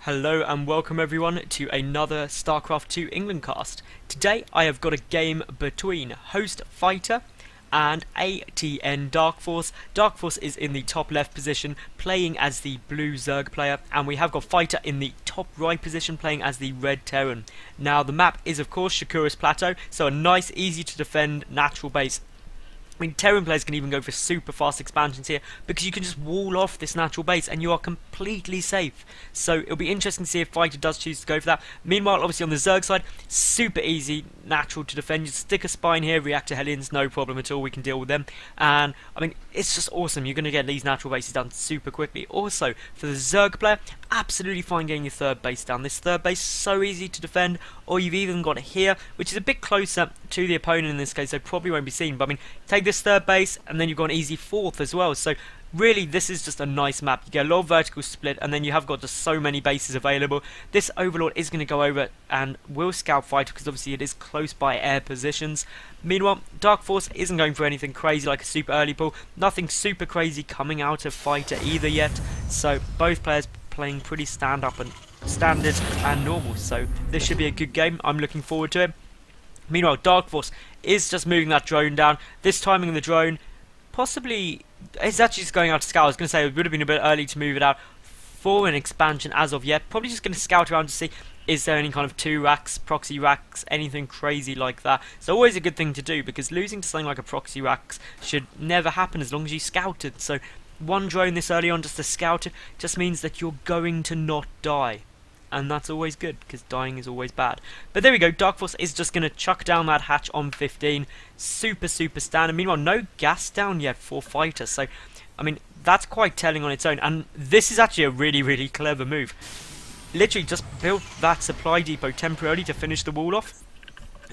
Hello and welcome everyone to another StarCraft 2 England cast. Today I have got a game between HostFighter and aTnDarKFoRcE. DarkFoRcE is in the top left position playing as the blue Zerg player, and we have got Fighter in the top right position playing as the red Terran. Now the map is of course Shakura's Plateau, so a nice easy to defend natural base. I mean, Terran players can even go for super fast expansions here because you can just wall off this natural base and you are completely safe. So it'll be interesting to see if Fighter does choose to go for that. Meanwhile, obviously on the Zerg side, super easy, natural to defend. You stick a spine here, reactor Hellions, no problem at all. We can deal with them. And I mean, it's just awesome. You're going to get these natural bases done super quickly. Also, for the Zerg player, absolutely fine getting your third base down. This third base is so easy to defend. Or you've even got it here, which is a bit closer to the opponent in this case, so probably won't be seen. But I mean, take this third base, and then you've got an easy fourth as well. So really, this is just a nice map. You get a lot of vertical split, and then you have got just so many bases available. This Overlord is going to go over and will scout Fighter, because obviously it is close by air positions. Meanwhile, DarkFoRcE isn't going for anything crazy like a super early pull. Nothing super crazy coming out of Fighter either yet. So both players playing pretty standard and normal, so this should be a good game. I'm looking forward to it. Meanwhile, DarkFoRcE is just moving that drone down. This timing of the drone, possibly, it's actually just going out to scout. I was going to say it would have been a bit early to move it out for an expansion as of yet. Probably just going to scout around to see is there any kind of 2 racks, proxy racks, anything crazy like that. It's always a good thing to do, because losing to something like a proxy racks should never happen as long as you scouted. So one drone this early on just to scout it just means that you're going to not die. And that's always good, because dying is always bad. But there we go, DarkFoRcE is just going to chuck down that hatch on 15. Super standard. Meanwhile, no gas down yet for Fighter. So, I mean, that's quite telling on its own. And this is actually a really clever move. Literally just built that supply depot temporarily to finish the wall off.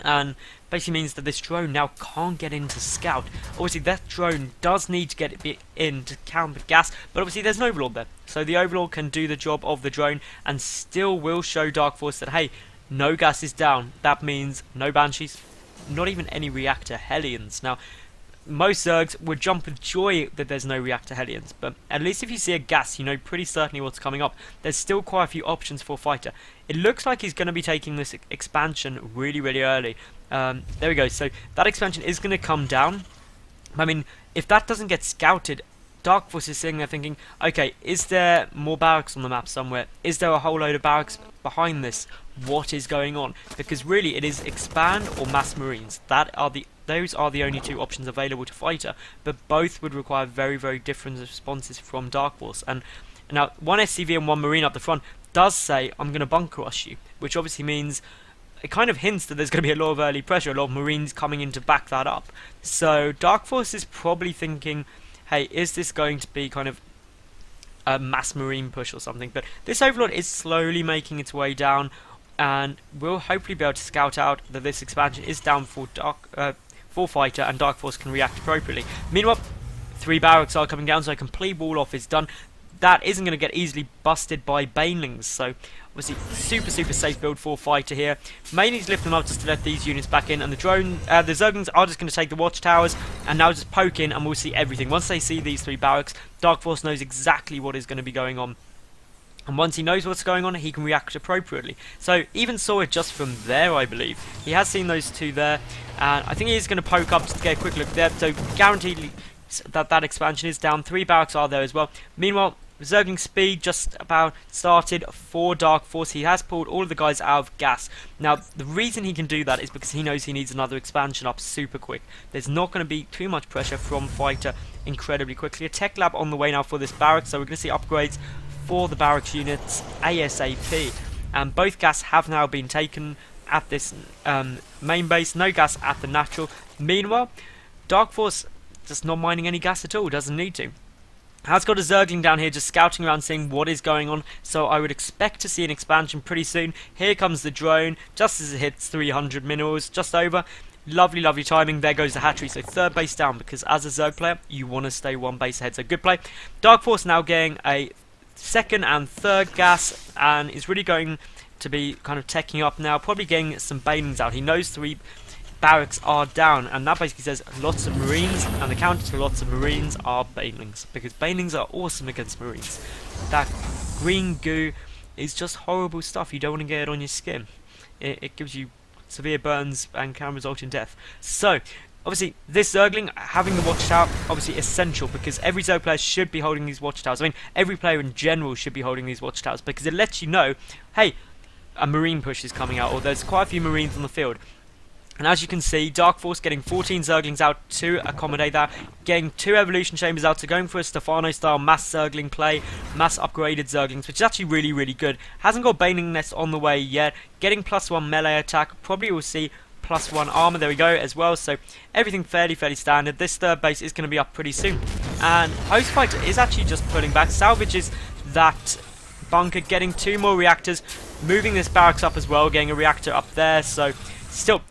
And basically means that this drone now can't get in to scout. Obviously that drone does need to get it in to counter gas, but obviously there's an Overlord there, so the Overlord can do the job of the drone and still will show DarkFoRcE that hey, no gas is down. That means no Banshees, not even any reactor Hellions. Now most Zergs would jump with joy that there's no reactor Hellions, but at least if you see a gas, you know pretty certainly what's coming up. There's still quite a few options for Fighter. It looks like he's going to be taking this expansion really early. There we go, so that expansion is going to come down. I mean, if that doesn't get scouted, DarkFoRcE is sitting there thinking, okay, is there more barracks on the map somewhere? Is there a whole load of barracks behind this? What is going on? Because really it is expand or mass marines. Those are the only 2 options available to Fighter, but both would require very different responses from DarkFoRcE. And now 1 SCV and 1 marine up the front does say, I'm going to bunker rush you, which obviously means it kind of hints that there's going to be a lot of early pressure, a lot of marines coming in to back that up. So DarkFoRcE is probably thinking, hey, is this going to be kind of a mass marine push or something? But this Overlord is slowly making its way down, and we'll hopefully be able to scout out that this expansion is down for Fighter, and DarkFoRcE can react appropriately. Meanwhile, 3 barracks are coming down, so a complete wall off is done. That isn't going to get easily busted by Banelings, so obviously super safe build for Fighter here. Mainly he's lifting them up just to let these units back in, and the Zerglings are just going to take the watchtowers and now just poke in, and we'll see everything. Once they see these 3 barracks, DarkFoRcE knows exactly what is going to be going on. And once he knows what's going on, he can react appropriately. So even saw it just from there, I believe. He has seen those 2 there, and I think he is going to poke up just to get a quick look there. So guaranteed that expansion is down. 3 barracks are there as well. Meanwhile, Zergling speed just about started for DarkFoRcE. He has pulled all of the guys out of gas. Now, the reason he can do that is because he knows he needs another expansion up super quick. There's not going to be too much pressure from Fighter incredibly quickly. A tech lab on the way now for this barracks, so we're going to see upgrades for the barracks units ASAP. And both gas have now been taken at this main base. No gas at the natural. Meanwhile, DarkFoRcE just not mining any gas at all. Doesn't need to. Has got a Zergling down here just scouting around seeing what is going on, so I would expect to see an expansion pretty soon. Here comes the drone just as it hits 300 minerals, just over. Lovely timing. There goes the hatchery, so 3rd base down, because as a Zerg player you want to stay 1 base ahead, so good play. DarkFoRcE now getting a 2nd and 3rd gas, and is really going to be kind of teching up now, probably getting some Banelings out. He knows 3 barracks are down, and that basically says lots of marines, and the counter to lots of marines are Banelings, because Banelings are awesome against marines. That green goo is just horrible stuff. You don't want to get it on your skin. It gives you severe burns and can result in death. So, obviously, this Zergling, having the watchtower, obviously essential, because every Zerg player should be holding these watchtowers. I mean, every player in general should be holding these watchtowers, because it lets you know, hey, a marine push is coming out, or there's quite a few marines on the field. And as you can see, DarkFoRcE getting 14 Zerglings out to accommodate that, getting 2 Evolution Chambers out, so going for a Stefano-style mass Zergling play, mass upgraded Zerglings, which is actually really, really good. Hasn't got Baning Nest on the way yet, getting +1 melee attack, probably will see +1 armor, there we go, as well, so everything fairly standard. This third base is going to be up pretty soon. And HostFighter is actually just pulling back, salvages that bunker, getting 2 more reactors, moving this barracks up as well, getting a reactor up there, so still,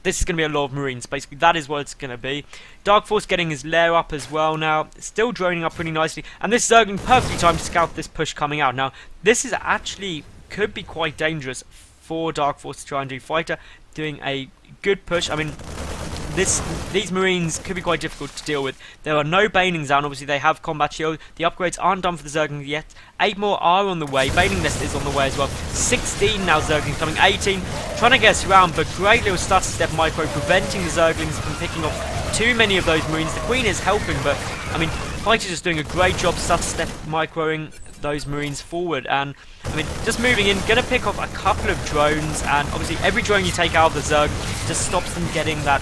this is going to be a lot of marines, basically, that is what it's going to be. DarkFoRcE getting his lair up as well now, still droning up pretty nicely, and this Zergling perfectly timed to scout this push coming out. Now, this is actually, could be quite dangerous for DarkFoRcE to try and do. Fighter doing a good push. I mean, these marines could be quite difficult to deal with. There are no banings down, obviously they have combat shield. The upgrades aren't done for the Zerglings yet. 8 more are on the way. Baning Nest is on the way as well. 16 now Zerglings coming. 18 trying to get us around, but great little stutter step micro preventing the Zerglings from picking off too many of those marines. The Queen is helping, but I mean, Fighter's just doing a great job stutter step microing those marines forward, and I mean, just moving in, gonna pick off a couple of drones, and obviously every drone you take out of the Zerg just stops them getting that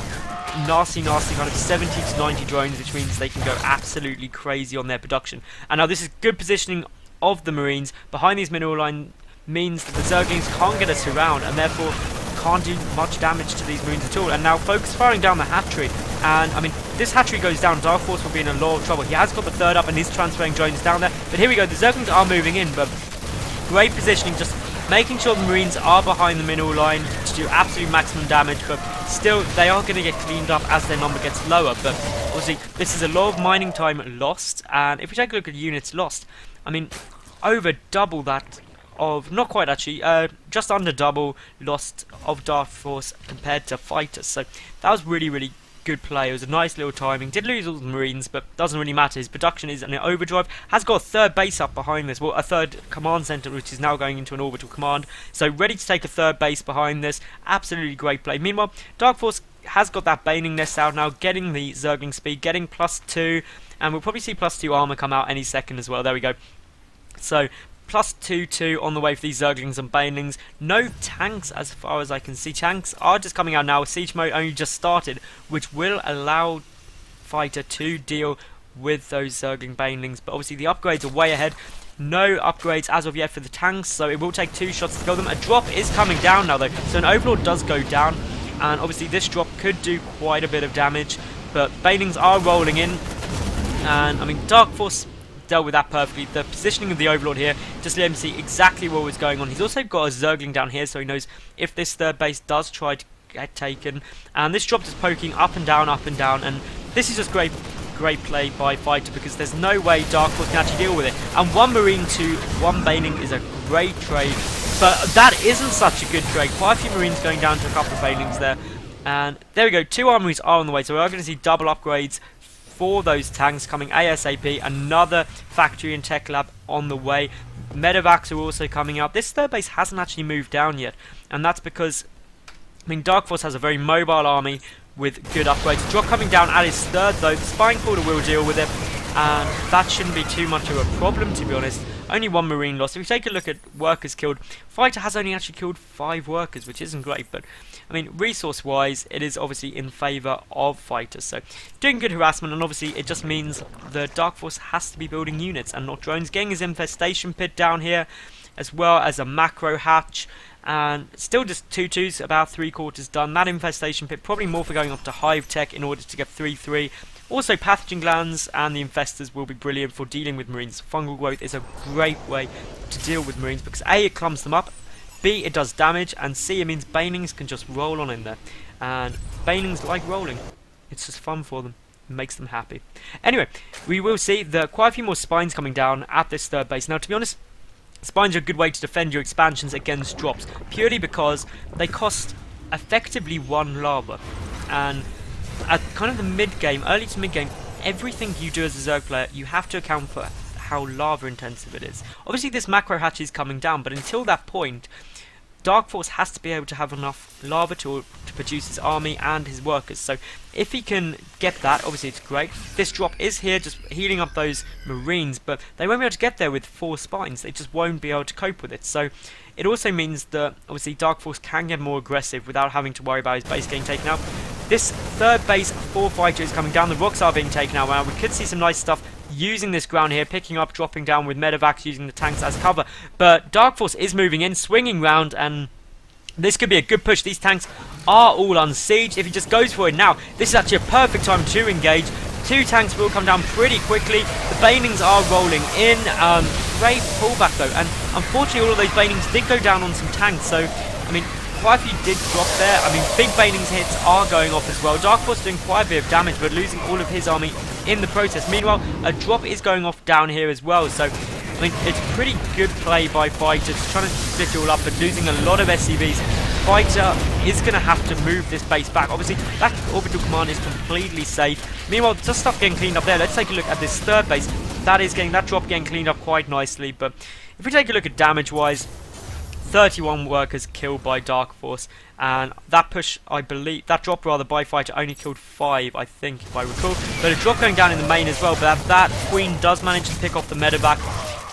nasty kind of 70 to 90 drones, which means they can go absolutely crazy on their production. And now this is good positioning of the marines behind these mineral line, means that the Zerglings can't get us around, and therefore can't do much damage to these marines at all. And now focus firing down the hatchery, and I mean, this hatchery goes down, DarkFoRcE will be in a lot of trouble. He has got the third up and is transferring drones down there, but here we go, the Zerglings are moving in, but great positioning, just making sure the marines are behind the mineral line to do absolute maximum damage, but still they are going to get cleaned up as their number gets lower. But obviously this is a lot of mining time lost, and if we take a look at units lost, I mean, over double that of, not quite actually, just under double lost of DarkFoRcE compared to Fighters. So that was really good play. It was a nice little timing. Did lose all the marines, but doesn't really matter. His production is in an overdrive. Has got a third base up behind this. Well, a third command center, which is now going into an orbital command. So ready to take a third base behind this. Absolutely great play. Meanwhile, DarkFoRcE has got that Baning Nest out now, getting the Zergling speed, getting +2, and we'll probably see +2 armor come out any second as well. There we go. So +2 on the way for these Zerglings and Banelings. No tanks as far as I can see. Tanks are just coming out now. Siege mode only just started, which will allow Fighter to deal with those Zergling Banelings. But obviously the upgrades are way ahead. No upgrades as of yet for the tanks, so it will take 2 shots to kill them. A drop is coming down now though, so an Overlord does go down, and obviously this drop could do quite a bit of damage. But Banelings are rolling in, and I mean, DarkFoRcE dealt with that perfectly. The positioning of the Overlord here just let him see exactly what was going on. He's also got a Zergling down here, so he knows if this third base does try to get taken. And this drop is poking up and down, and this is just great play by Fighter, because there's no way DarkFoRcE can actually deal with it. And 1 Marine to 1 Baning is a great trade, but that isn't such a good trade. Quite a few Marines going down to a couple of Banelings there. And there we go, 2 armories are on the way, so we are going to see double upgrades for those tanks coming ASAP. Another factory and tech lab on the way. Medevacs are also coming out. This third base hasn't actually moved down yet, and that's because, I mean, DarkFoRcE has a very mobile army with good upgrades. Drop coming down at his third though. The Spine Quarter will deal with it, and that shouldn't be too much of a problem, to be honest. Only 1 Marine lost. If we take a look at workers killed, Fighter has only actually killed 5 workers, which isn't great, but I mean, resource-wise, it is obviously in favour of Fighters. So, doing good harassment, and obviously it just means the DarkFoRcE has to be building units and not drones. Getting his infestation pit down here, as well as a macro hatch, and still just 2-2s, about 3/4 done. That infestation pit, probably more for going up to hive tech in order to get 3-3. Also, pathogen glands and the infestors will be brilliant for dealing with marines. Fungal growth is a great way to deal with marines, because A, it clumps them up, B, it does damage, and C, it means Banelings can just roll on in there. And Banelings like rolling. It's just fun for them. It makes them happy. Anyway, we will see quite a few more spines coming down at this third base. Now, to be honest, spines are a good way to defend your expansions against drops, purely because they cost effectively 1 lava. And at kind of the mid-game, early to mid-game, everything you do as a Zerg player, you have to account for how lava intensive it is. Obviously this macro hatch is coming down, but until that point, DarkFoRcE has to be able to have enough lava to produce his army and his workers. So if he can get that, obviously it's great. This drop is here just healing up those marines, but they won't be able to get there with 4 spines. They just won't be able to cope with it. So it also means that obviously DarkFoRcE can get more aggressive without having to worry about his base getting taken out. This third base for Fighter is coming down. The rocks are being taken out now. We could see some nice stuff using this ground here, picking up, dropping down with medevacs, using the tanks as cover. But DarkFoRcE is moving in, swinging round, and this could be a good push. These tanks are all unsieged. If he just goes for it now, this is actually a perfect time to engage. 2 tanks will come down pretty quickly. The banelings are rolling in. Great pullback though, and unfortunately all of those banelings did go down on some tanks. So, I mean, quite a few did drop there. I mean, big banelings hits are going off as well. DarkFoRcE doing quite a bit of damage, but losing all of his army in the process. Meanwhile, a drop is going off down here as well. So, I mean, it's pretty good play by Fighter, just trying to split it all up, but losing a lot of SCVs. Fighter is going to have to move this base back. Obviously, that orbital command is completely safe. Meanwhile, just stuff getting cleaned up there. Let's take a look at this third base. That drop getting cleaned up quite nicely. But if we take a look at damage-wise, 31 workers killed by DarkFoRcE, and that push, I believe, that drop rather by Fighter only killed 5, I think, if I recall. But a drop going down in the main as well, but that Queen does manage to pick off the medevac,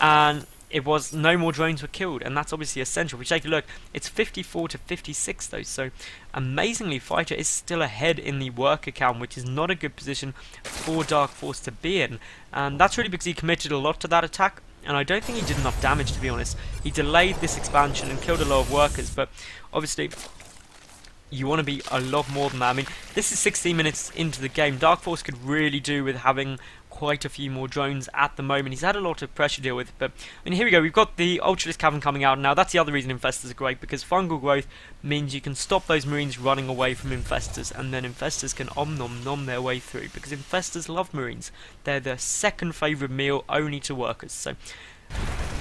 and it was no more drones were killed, and that's obviously essential. If we take a look, it's 54 to 56 though, so amazingly Fighter is still ahead in the worker count, which is not a good position for DarkFoRcE to be in, and that's really because he committed a lot to that attack. And I don't think he did enough damage, to be honest. He delayed this expansion and killed a lot of workers, but obviously you want to be a lot more than that. I mean, this is 16 minutes into the game. DarkFoRcE could really do with having quite a few more drones at the moment. He's had a lot of pressure to deal with, but I mean, here we go. We've got the Ultralisk Cavern coming out now. That's the other reason infestors are great, because fungal growth means you can stop those marines running away from infestors, and then infestors can nom their way through, because infestors love marines. They're their second favourite meal, only to workers. So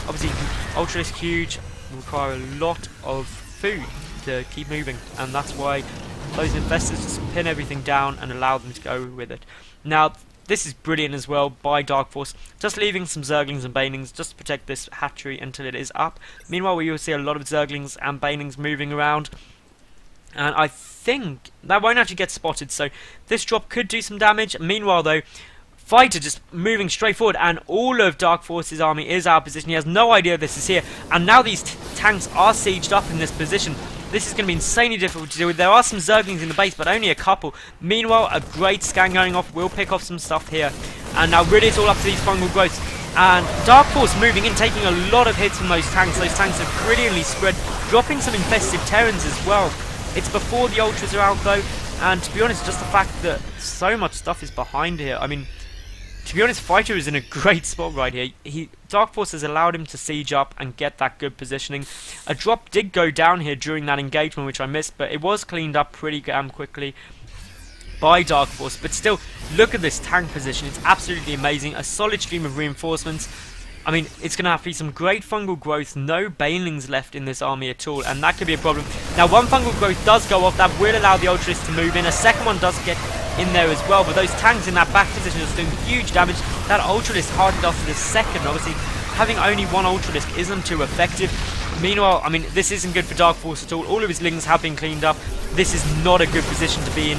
obviously Ultralisk huge, require a lot of food to keep moving, and that's why those infestors just pin everything down and allow them to go with it. Now this is brilliant as well by DarkFoRcE, just leaving some Zerglings and Banelings just to protect this hatchery until it is up. Meanwhile, we will see a lot of Zerglings and Banelings moving around, and I think that won't actually get spotted, so this drop could do some damage. Meanwhile though, Fighter just moving straight forward, and all of DarkFoRcE's army is out of position. He has no idea this is here, and now these tanks are sieged up in this position. This is going to be insanely difficult to deal with. There are some Zerglings in the base, but only a couple. Meanwhile, a great scan going off will pick off some stuff here. And now really it's all up to these fungal growths. And DarkFoRcE moving in, taking a lot of hits from those tanks. Those tanks are brilliantly spread, dropping some infested Terrans as well. It's before the Ultras are out though, and to be honest, just the fact that so much stuff is behind here. I mean, to be honest, Fighter is in a great spot right here. DarkFoRcE has allowed him to siege up and get that good positioning. A drop did go down here during that engagement, which I missed, but it was cleaned up pretty damn quickly by DarkFoRcE. But still, look at this tank position. It's absolutely amazing. A solid stream of reinforcements. I mean, it's going to have to be some great fungal growth. No banelings left in this army at all, and that could be a problem. Now, one fungal growth does go off. That will allow the Ultralisk to move in. A second one does get in there as well, but those tanks in that back position are doing huge damage. That Ultralisk hardened after the second. Obviously, having only one Ultralisk isn't too effective. Meanwhile, I mean, this isn't good for DarkFoRcE at all. All of his lings have been cleaned up. This is not a good position to be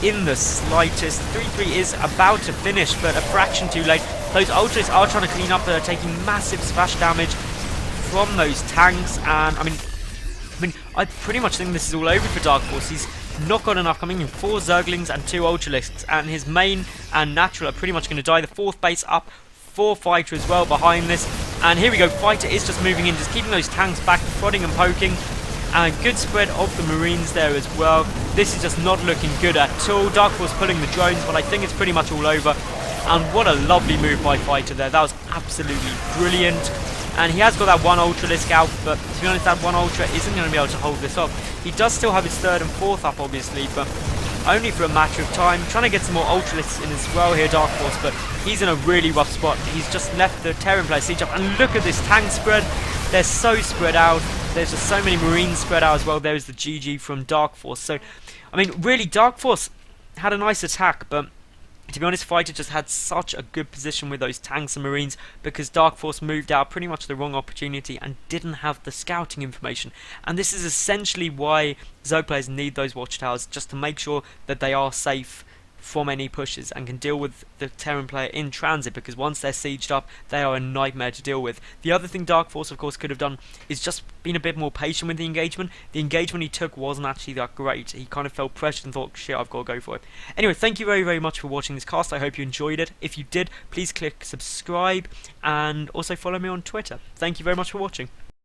in the slightest. 3-3 is about to finish, but a fraction too late. Those Ultras are trying to clean up, but are taking massive splash damage from those tanks. And I mean, I pretty much think this is all over for DarkFoRcE. He's not got enough coming in. 4 Zerglings and 2 Ultralisks, and his main and natural are pretty much going to die. The 4th base up for Fighter as well behind this. And here we go. Fighter is just moving in, just keeping those tanks back, prodding and poking. And good spread of the Marines there as well. This is just not looking good at all. DarkFoRcE pulling the drones, but I think it's pretty much all over. And what a lovely move by Fighter there. That was absolutely brilliant. And he has got that one Ultralisk out, but to be honest, that one Ultra isn't going to be able to hold this up. He does still have his 3rd and 4th up, obviously, but only for a matter of time. Trying to get some more Ultralisks in as well here, DarkFoRcE, but he's in a really rough spot. He's just left the Terran player siege up, and look at this tank spread. They're so spread out. There's just so many Marines spread out as well. There's the GG from DarkFoRcE. So, I mean, really, DarkFoRcE had a nice attack, but To be honest, Fighter just had such a good position with those tanks and marines because DarkFoRcE moved out pretty much the wrong opportunity and didn't have the scouting information. And this is essentially why Zerg players need those watchtowers, just to make sure that they are safe from any pushes and can deal with the Terran player in transit, because once they're sieged up, they are a nightmare to deal with. The other thing DarkFoRcE, of course, could have done is just been a bit more patient with the engagement. The engagement he took wasn't actually that great. He kind of felt pressured and thought, shit, I've got to go for it. Anyway, thank you very, very much for watching this cast. I hope you enjoyed it. If you did, please click subscribe and also follow me on Twitter. Thank you very much for watching.